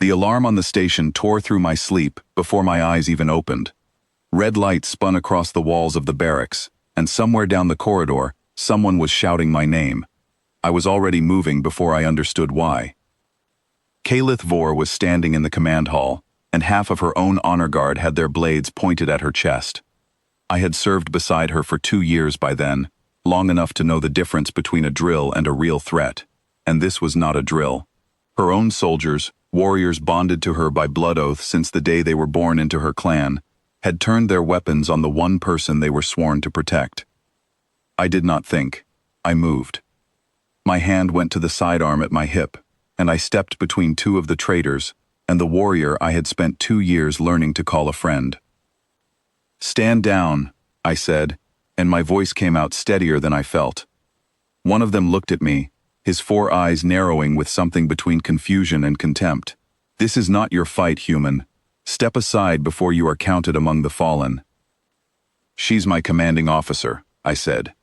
The alarm on the station tore through my sleep before my eyes even opened. Red lights spun across the walls of the barracks, and somewhere down the corridor, someone was shouting my name. I was already moving before I understood why. Vor was standing in the command hall, and half of her own honor guard had their blades pointed at her chest. I had served beside her for 2 years by then, long enough to know the difference between a drill and a real threat. And this was not a drill. Her own soldiers, warriors bonded to her by blood oath since the day they were born into her clan, had turned their weapons on the one person they were sworn to protect. I did not think. I moved. My hand went to the sidearm at my hip, and I stepped between two of the traitors and the warrior I had spent 2 years learning to call a friend. "Stand down," I said, and my voice came out steadier than I felt. One of them looked at me, his 4 eyes narrowing with something between confusion and contempt. "This is not your fight, human. Step aside before you are counted among the fallen." "She's my commanding officer," I said.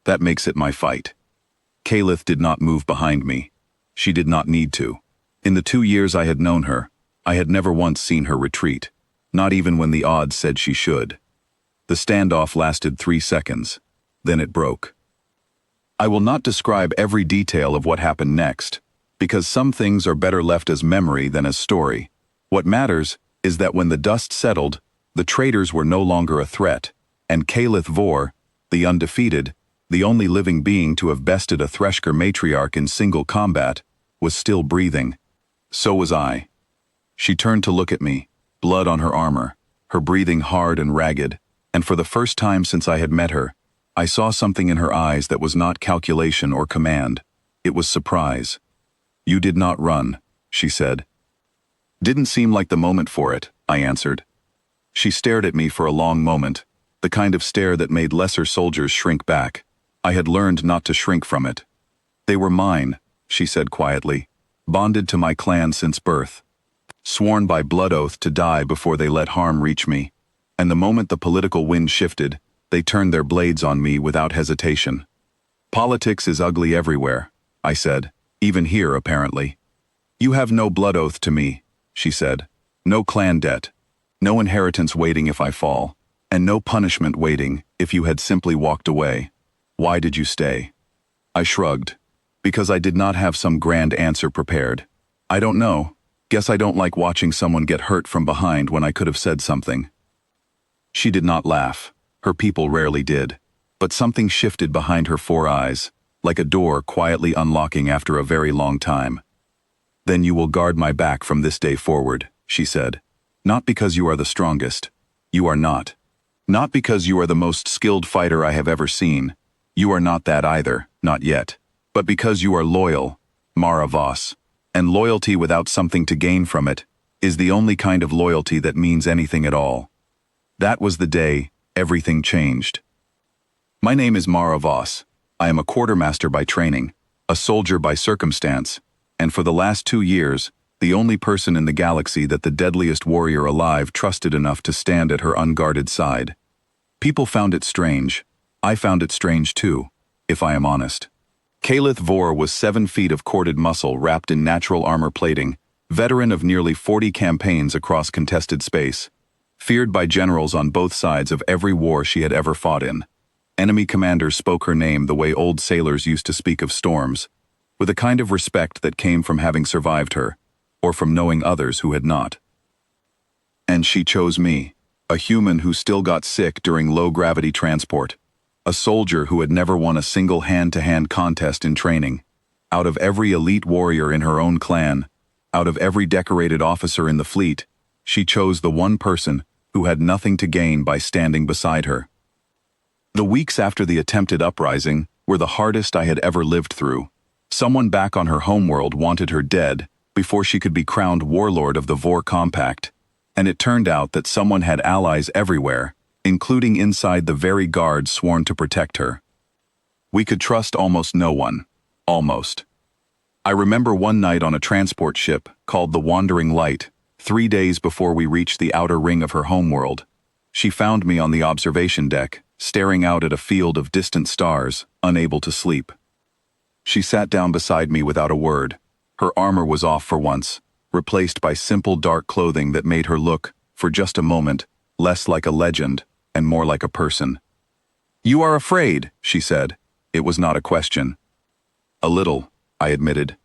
"That makes it my fight." Kalith did not move behind me. She did not need to. In the 2 years I had known her, I had never once seen her retreat, not even when the odds said she should. The standoff lasted 3 seconds. Then it broke. I will not describe every detail of what happened next, because some things are better left as memory than as story. What matters is that when the dust settled, the traitors were no longer a threat, and Vor, the Undefeated, the only living being to have bested a Threshker matriarch in single combat, was still breathing. So was I. She turned to look at me, blood on her armor, her breathing hard and ragged, and for the first time since I had met her, I saw something in her eyes that was not calculation or command. It was surprise. "You did not run," she said. "Didn't seem like the moment for it," I answered. She stared at me for a long moment, the kind of stare that made lesser soldiers shrink back. I had learned not to shrink from it. "They were mine," she said quietly, "bonded to my clan since birth, sworn by blood oath to die before they let harm reach me, and the moment the political wind shifted, they turned their blades on me without hesitation." "Politics is ugly everywhere," I said, "even here apparently." "You have no blood oath to me," she said, "no clan debt, no inheritance waiting if I fall, and no punishment waiting if you had simply walked away. Why did you stay?" I shrugged. Because I did not have some grand answer prepared. "I don't know. Guess I don't like watching someone get hurt from behind when I could have said something." She did not laugh. Her people rarely did. But something shifted behind her 4 eyes, like a door quietly unlocking after a very long time. "Then you will guard my back from this day forward," she said. "Not because you are the strongest. You are not. Not because you are the most skilled fighter I have ever seen. You are not that either, not yet. But because you are loyal, Mara Voss. And loyalty without something to gain from it is the only kind of loyalty that means anything at all." That was the day everything changed. "My name is Mara Voss. I am a quartermaster by training, a soldier by circumstance, and for the last 2 years, the only person in the galaxy that the deadliest warrior alive trusted enough to stand at her unguarded side. People found it strange. I found it strange too, if I am honest. Vor was 7 feet of corded muscle wrapped in natural armor plating, veteran of nearly 40 campaigns across contested space, feared by generals on both sides of every war she had ever fought in. Enemy commanders spoke her name the way old sailors used to speak of storms, with a kind of respect that came from having survived her, or from knowing others who had not. And she chose me, a human who still got sick during low-gravity transport, a soldier who had never won a single hand-to-hand contest in training. Out of every elite warrior in her own clan, out of every decorated officer in the fleet, she chose the one person who had nothing to gain by standing beside her. The weeks after the attempted uprising were the hardest I had ever lived through. Someone back on her homeworld wanted her dead before she could be crowned Warlord of the Vor Compact, and it turned out that someone had allies everywhere, including inside the very guards sworn to protect her. We could trust almost no one. Almost. I remember one night on a transport ship called the Wandering Light, 3 days before we reached the outer ring of her homeworld. She found me on the observation deck, staring out at a field of distant stars, unable to sleep. She sat down beside me without a word. Her armor was off for once, replaced by simple dark clothing that made her look, for just a moment, less like a legend and more like a person. "You are afraid," she said. It was not a question. "A little," I admitted.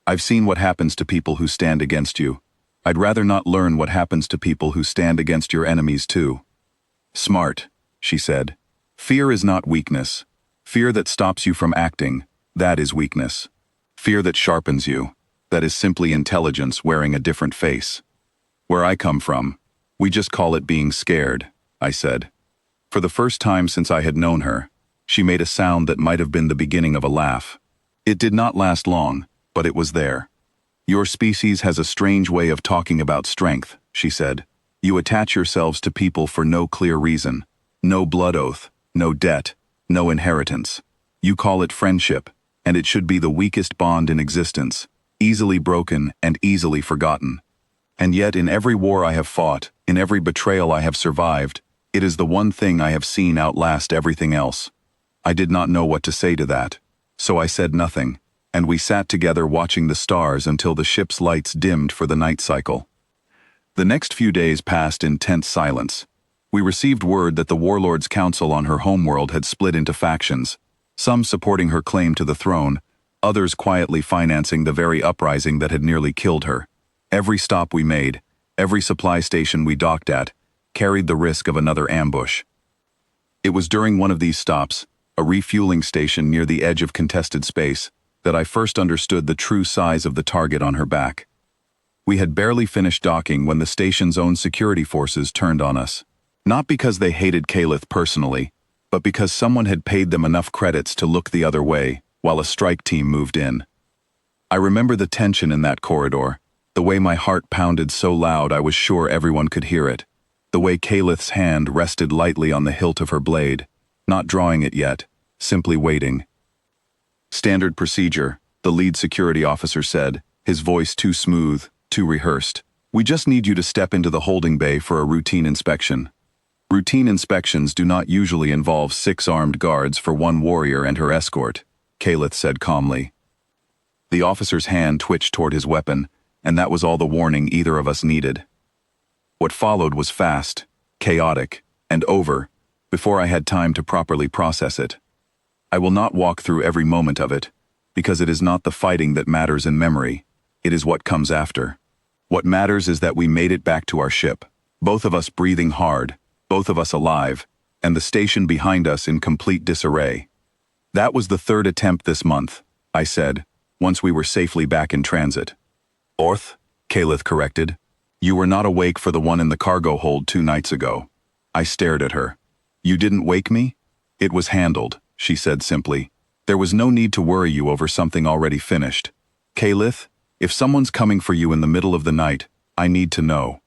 "I've seen what happens to people who stand against you. I'd rather not learn what happens to people who stand against your enemies too." "Smart," she said. "Fear is not weakness. Fear that stops you from acting, that is weakness. Fear that sharpens you, that is simply intelligence wearing a different face. Where I come from, we just call it being scared," I said. For the first time since I had known her, she made a sound that might have been the beginning of a laugh. It did not last long, but it was there. "Your species has a strange way of talking about strength," she said. "You attach yourselves to people for no clear reason. No blood oath, no debt, no inheritance. You call it friendship, and it should be the weakest bond in existence, easily broken and easily forgotten. And yet in every war I have fought, in every betrayal I have survived, it is the one thing I have seen outlast everything else." I did not know what to say to that, so I said nothing, and we sat together watching the stars until the ship's lights dimmed for the night cycle. The next few days passed in tense silence. We received word that the Warlord's council on her homeworld had split into factions, some supporting her claim to the throne, others quietly financing the very uprising that had nearly killed her. Every stop we made, every supply station we docked at, carried the risk of another ambush. It was during one of these stops, a refueling station near the edge of contested space, that I first understood the true size of the target on her back. We had barely finished docking when the station's own security forces turned on us. Not because they hated Caliph personally, but because someone had paid them enough credits to look the other way while a strike team moved in. I remember the tension in that corridor, the way my heart pounded so loud I was sure everyone could hear it, the way Caliph's hand rested lightly on the hilt of her blade, not drawing it yet, simply waiting. "Standard procedure," the lead security officer said, his voice too smooth, too rehearsed. "We just need you to step into the holding bay for a routine inspection." Routine inspections do not usually involve 6 armed guards for one warrior and her escort, Caliph said calmly. The officer's hand twitched toward his weapon, and that was all the warning either of us needed. What followed was fast, chaotic, and over, before I had time to properly process it. I will not walk through every moment of it, because it is not the fighting that matters in memory, it is what comes after. What matters is that we made it back to our ship, both of us breathing hard, both of us alive, and the station behind us in complete disarray. "That was the 3rd attempt this month," I said, once we were safely back in transit. "Fourth," Caliph corrected. "You were not awake for the one in the cargo hold 2 nights ago." I stared at her. "You didn't wake me?" "It was handled," she said simply. "There was no need to worry you over something already finished. Caliph, if someone's coming for you in the middle of the night, I need to know."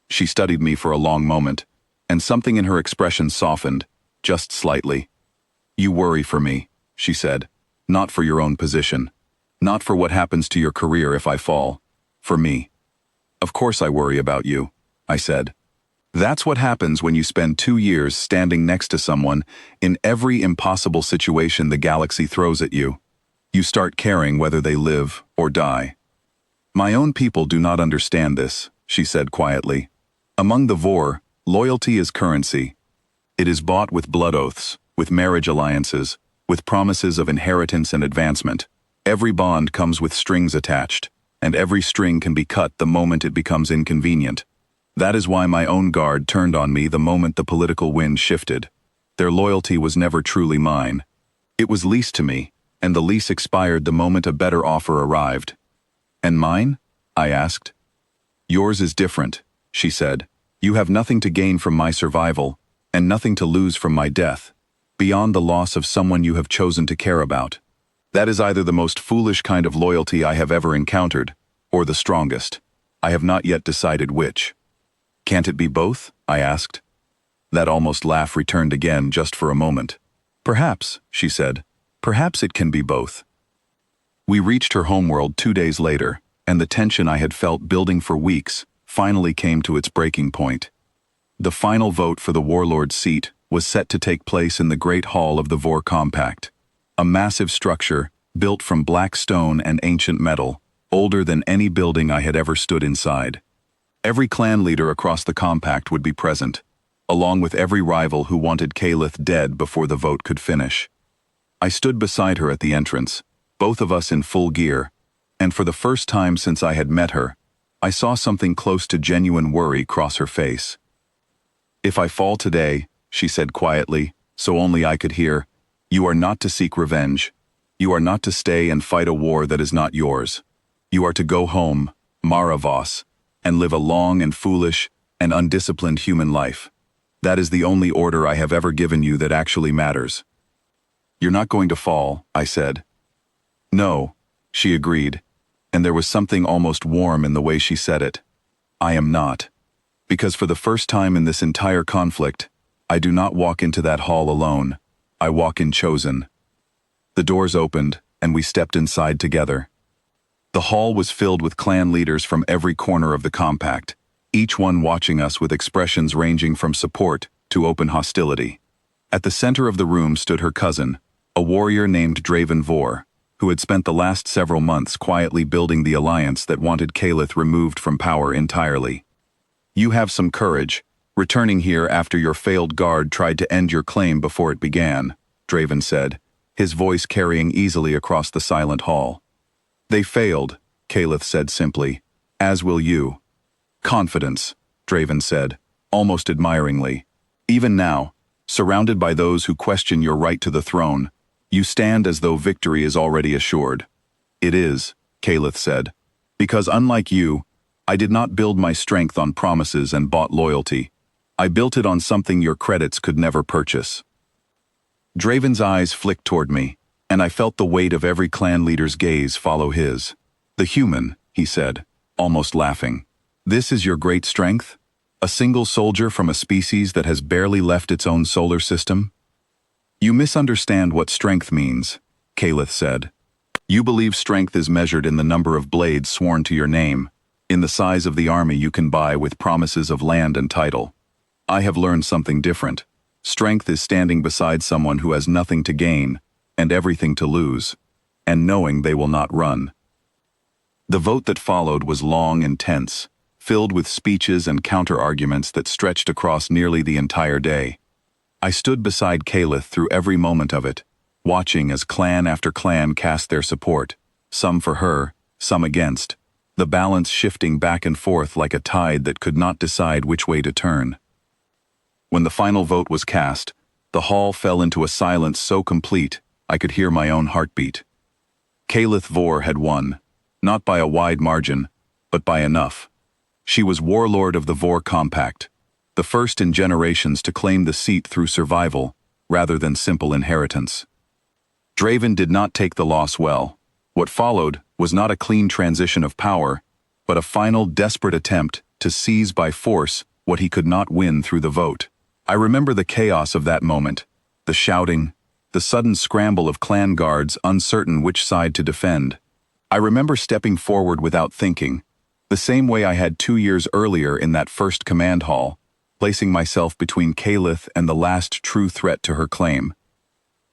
She studied me for a long moment, and something in her expression softened, just slightly. "You worry for me," she said. "Not for your own position. Not for what happens to your career if I fall. For me." "Of course I worry about you," I said. "That's what happens when you spend 2 years standing next to someone in every impossible situation the galaxy throws at you. You start caring whether they live or die." "My own people do not understand this," she said quietly. "Among the Vor, loyalty is currency. It is bought with blood oaths, with marriage alliances, with promises of inheritance and advancement. Every bond comes with strings attached, and every string can be cut the moment it becomes inconvenient. That is why my own guard turned on me the moment the political wind shifted. Their loyalty was never truly mine. It was leased to me, and the lease expired the moment a better offer arrived." "And mine?" I asked. "Yours is different," she said. "You have nothing to gain from my survival, and nothing to lose from my death, beyond the loss of someone you have chosen to care about. That is either the most foolish kind of loyalty I have ever encountered, or the strongest. I have not yet decided which." "Can't it be both?" I asked. That almost laugh returned again just for a moment. "Perhaps," she said. "Perhaps it can be both." We reached her homeworld 2 days later, and the tension I had felt building for weeks finally came to its breaking point. The final vote for the Warlord's seat was set to take place in the Great Hall of the Vor Compact, a massive structure built from black stone and ancient metal, older than any building I had ever stood inside. Every clan leader across the compact would be present, along with every rival who wanted Kalith dead before the vote could finish. I stood beside her at the entrance, both of us in full gear, and for the first time since I had met her, I saw something close to genuine worry cross her face. "If I fall today," she said quietly, so only I could hear, "you are not to seek revenge. You are not to stay and fight a war that is not yours. You are to go home, Maravos, and live a long and foolish and undisciplined human life. That is the only order I have ever given you that actually matters." "You're not going to fall," I said. "No," she agreed, and there was something almost warm in the way she said it. "I am not. Because for the first time in this entire conflict, I do not walk into that hall alone. I walk in chosen." The doors opened, and we stepped inside together. The hall was filled with clan leaders from every corner of the compact, each one watching us with expressions ranging from support to open hostility. At the center of the room stood her cousin, a warrior named Draven Vor, who had spent the last several months quietly building the alliance that wanted Kalith removed from power entirely. "You have some courage, returning here after your failed guard tried to end your claim before it began," Draven said, his voice carrying easily across the silent hall. "They failed," Kalith said simply, "as will you." "Confidence," Draven said, almost admiringly. "Even now, surrounded by those who question your right to the throne, you stand as though victory is already assured." "It is," Kalith said, "because unlike you, I did not build my strength on promises and bought loyalty. I built it on something your credits could never purchase." Draven's eyes flicked toward me, and I felt the weight of every clan leader's gaze follow his. "The human," he said, almost laughing. "This is your great strength? A single soldier from a species that has barely left its own solar system?" "You misunderstand what strength means," Kalith said. "You believe strength is measured in the number of blades sworn to your name, in the size of the army you can buy with promises of land and title. I have learned something different. Strength is standing beside someone who has nothing to gain and everything to lose, and knowing they will not run." The vote that followed was long and tense, filled with speeches and counter-arguments that stretched across nearly the entire day. I stood beside Kalith through every moment of it, watching as clan after clan cast their support, some for her, some against, the balance shifting back and forth like a tide that could not decide which way to turn. When the final vote was cast, the hall fell into a silence so complete I could hear my own heartbeat. Kalith Vor had won, not by a wide margin, but by enough. She was Warlord of the Vor Compact, the first in generations to claim the seat through survival rather than simple inheritance. Draven did not take the loss well. What followed was not a clean transition of power, but a final desperate attempt to seize by force what he could not win through the vote. I remember the chaos of that moment, the shouting, the sudden scramble of clan guards uncertain which side to defend. I remember stepping forward without thinking, the same way I had 2 years earlier in that first command hall, placing myself between Kalith and the last true threat to her claim.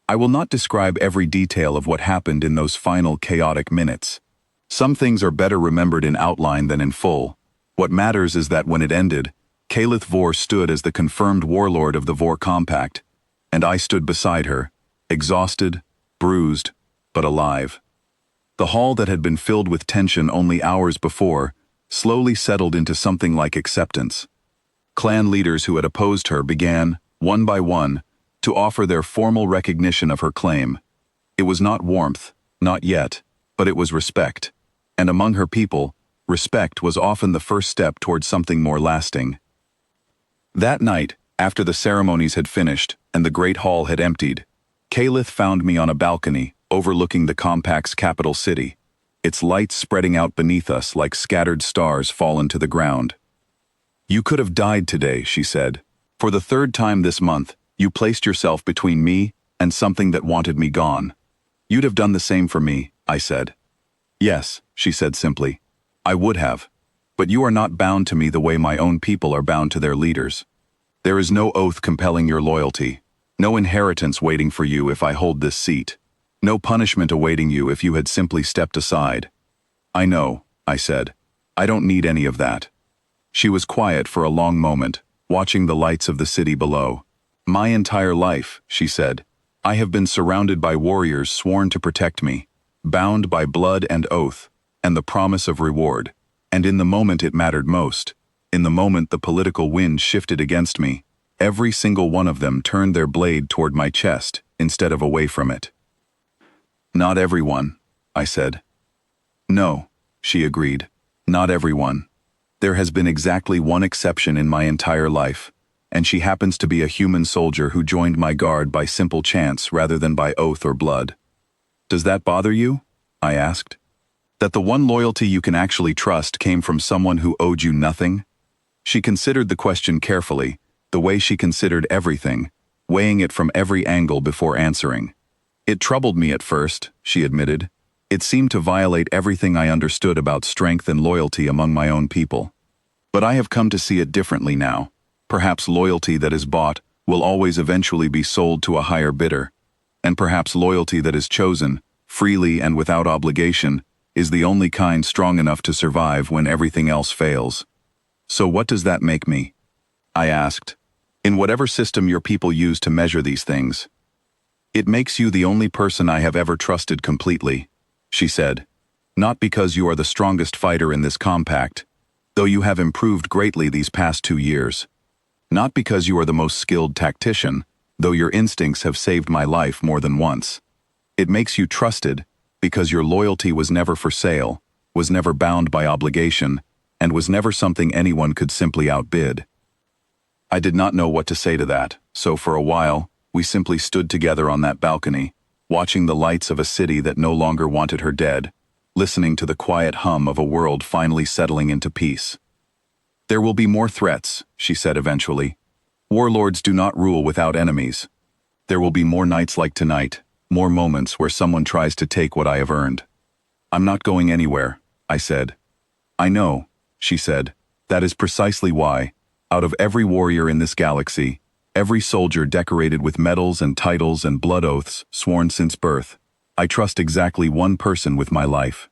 I will not describe every detail of what happened in those final chaotic minutes. Some things are better remembered in outline than in full. What matters is that when it ended, Kalith Vor stood as the confirmed warlord of the Vor Compact, and I stood beside her, exhausted, bruised, but alive. The hall that had been filled with tension only hours before slowly settled into something like acceptance. Clan leaders who had opposed her began, one by one, to offer their formal recognition of her claim. It was not warmth, not yet, but it was respect. And among her people, respect was often the first step towards something more lasting. That night, after the ceremonies had finished and the great hall had emptied, Kalith found me on a balcony overlooking the compact's capital city, its lights spreading out beneath us like scattered stars fallen to the ground. "You could have died today," she said. "For the third time this month, you placed yourself between me and something that wanted me gone. You'd have done the same for me," I said. "Yes," she said simply. "I would have. But you are not bound to me the way my own people are bound to their leaders. There is no oath compelling your loyalty, no inheritance waiting for you if I hold this seat, no punishment awaiting you if you had simply stepped aside. I know, I said. I don't need any of that. She was quiet for a long moment, watching the lights of the city below. My entire life, she said, I have been surrounded by warriors sworn to protect me, bound by blood and oath, and the promise of reward. And in the moment it mattered most, in the moment the political wind shifted against me, every single one of them turned their blade toward my chest instead of away from it. Not everyone, I said. No, she agreed. Not everyone. There has been exactly one exception in my entire life, and she happens to be a human soldier who joined my guard by simple chance rather than by oath or blood. Does that bother you? I asked. That the one loyalty you can actually trust came from someone who owed you nothing? She considered the question carefully, the way she considered everything, weighing it from every angle before answering. It troubled me at first, she admitted. It seemed to violate everything I understood about strength and loyalty among my own people. But I have come to see it differently now. Perhaps loyalty that is bought will always eventually be sold to a higher bidder. And perhaps loyalty that is chosen, freely and without obligation, is the only kind strong enough to survive when everything else fails. So what does that make me? I asked. In whatever system your people use to measure these things. It makes you the only person I have ever trusted completely, she said. Not because you are the strongest fighter in this compact, though you have improved greatly these past 2 years. Not because you are the most skilled tactician, though your instincts have saved my life more than once. It makes you trusted because your loyalty was never for sale, was never bound by obligation, and was never something anyone could simply outbid. I did not know what to say to that, so for a while, we simply stood together on that balcony, watching the lights of a city that no longer wanted her dead, listening to the quiet hum of a world finally settling into peace. There will be more threats, she said eventually. Warlords do not rule without enemies. There will be more nights like tonight, more moments where someone tries to take what I have earned. I'm not going anywhere, I said. I know, she said. That is precisely why, out of every warrior in this galaxy, every soldier decorated with medals and titles and blood oaths sworn since birth, I trust exactly one person with my life.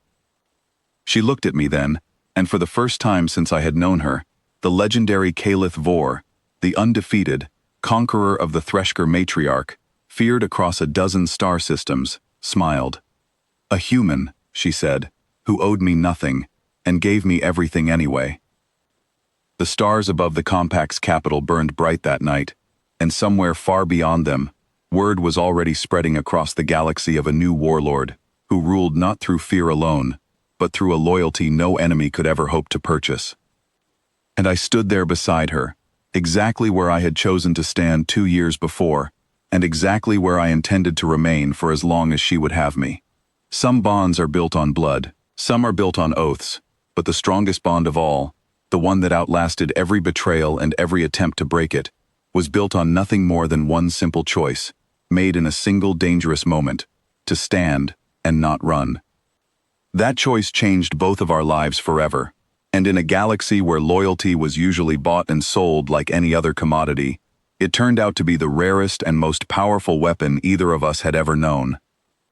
She looked at me then, and for the first time since I had known her, the legendary Caliph Vor, the undefeated, conqueror of the Threshker matriarch, feared across a dozen star systems, smiled. A human, she said, who owed me nothing, and gave me everything anyway. The stars above the compact's capital burned bright that night, and somewhere far beyond them, word was already spreading across the galaxy of a new warlord, who ruled not through fear alone, but through a loyalty no enemy could ever hope to purchase. And I stood there beside her, exactly where I had chosen to stand 2 years before, and exactly where I intended to remain for as long as she would have me. Some bonds are built on blood, some are built on oaths, but the strongest bond of all, the one that outlasted every betrayal and every attempt to break it, was built on nothing more than one simple choice, made in a single dangerous moment, to stand and not run. That choice changed both of our lives forever, and in a galaxy where loyalty was usually bought and sold like any other commodity, it turned out to be the rarest and most powerful weapon either of us had ever known.